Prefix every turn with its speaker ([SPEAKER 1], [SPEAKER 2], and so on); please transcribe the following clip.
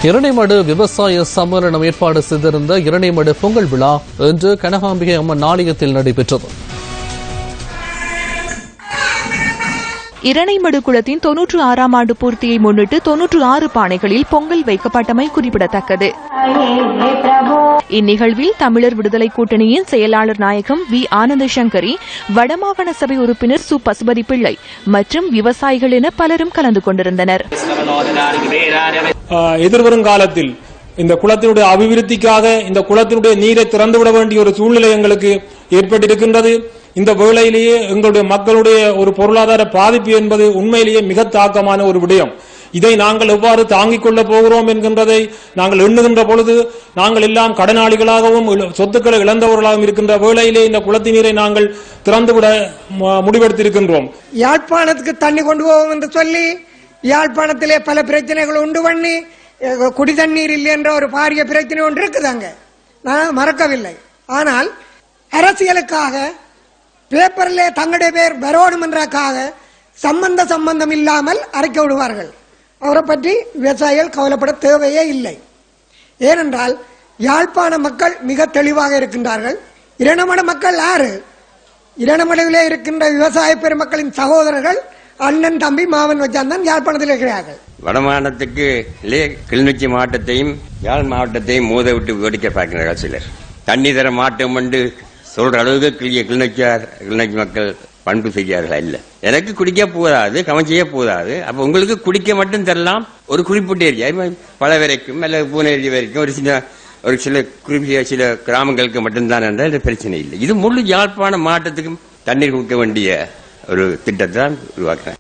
[SPEAKER 1] இரணைமடு விவசாய சம்மேளனம் ஏற்பாடு செய்திருந்த இரணைமடு பொங்கல் விழா இன்று கனகாம்பிகை அம்மன் ஆலயத்தில் நடைபெற்றது.
[SPEAKER 2] இரணைமடு குளத்தின் 96ஆம் ஆண்டு பூர்த்தியை முன்னிட்டு 96 பானைகளில் பொங்கல் வைக்கப்பட்டமை குறிப்பிடத்தக்கது. இந்நிகழ்வில் தமிழர் விடுதலை கூட்டணியின் செயலாளர் நாயகம் வி ஆனந்த சங்கரி, வடமாகாண சபை உறுப்பினர் சு பசுபதி பிள்ளை மற்றும் விவசாயிகள் என பலரும் கலந்து கொண்டிருந்தனர்.
[SPEAKER 3] எதிர்வரும் காலத்தில் இந்த குளத்தினுடைய அபிவிருத்திக்காக இந்த குளத்தினுடைய நீரை திறந்துவிட வேண்டிய ஒரு சூழ்நிலை எங்களுக்கு ஏற்பட்டிருக்கின்றது. இந்த வேளையிலேயே எங்களுடைய மக்களுடைய ஒரு பொருளாதார பாதிப்பு என்பது உண்மையிலேயே மிக தாக்கமான ஒரு விடயம். இதை நாங்கள் எவ்வாறு தாங்கிக் கொள்ளப் போகிறோம் என்கின்றதை நாங்கள் எண்ணுகின்ற பொழுது நாங்கள் எல்லாம் கடனாளிகளாகவும் சொத்துக்களை இழந்தவர்களாகவும் இருக்கின்ற வேளையிலே இந்த குளத்து நீரை நாங்கள் திறந்துவிட முடிவெடுத்திருக்கின்றோம்.
[SPEAKER 4] யாழ்ப்பாணத்துக்கு தண்ணி கொண்டு போவோம் என்று சொல்லி யாழ்ப்பாணத்திலே பல பிரச்சனைகள் உண்டு பண்ணி குடி தண்ணீர் இல்லை என்ற ஒரு பாரிய பிரச்சனை ஒன்று இருக்குதாங்க, நான் மறக்கவில்லை. ஆனால் அரசியலுக்காக பேப்பரிலே தங்களுடைய பேர் வரணும் என்றக்காக சம்பந்தம் இல்லாமல் அறிக்கை விடுவார்கள். அவரை பற்றி விவசாயிகள் கவலைப்பட தேவையே இல்லை. ஏனென்றால் யாழ்ப்பாண மக்கள் மிக தெளிவாக இருக்கின்றார்கள். இரணைமடு மக்கள் யாரு? இரணைமடுவிலே இருக்கின்ற விவசாய பெருமக்களின் சகோதரர்கள் அண்ணன் தம்பி மாமன் வச்சான் தான் யாழ்ப்பாணத்தில் இருக்கிறார்கள்.
[SPEAKER 5] வடமாகாணத்துக்கு கிளிநொச்சி மாவட்டத்தையும் யாழ் மாவட்டத்தையும் மோத விட்டு வேடிக்கை பார்க்கிறார்கள் சிலர். தண்ணி தர மாட்டோம் என்று சொல்ற அளவுக்கு கிளிநொச்சி மக்கள் பண்பு செய்யார்கள் இல்ல. எனக்கு குடிக்க போதாது, கவனிச்சே போதாது. அப்ப உங்களுக்கு குடிக்க மட்டும் தரலாம். ஒரு குறிப்பிட்ட ஏரியா பல வரைக்கும் அல்ல பூனேரி வரைக்கும் ஒரு சில குறிப்பிட்ட சில கிராமங்களுக்கு மட்டும்தான் என்ற பிரச்சனை இல்லை. இது முழு யாழ்ப்பாண மாவட்டத்துக்கும் தண்ணீர் கொடுக்க வேண்டிய ஒரு திட்டத்தை தான் உருவாக்குறேன்.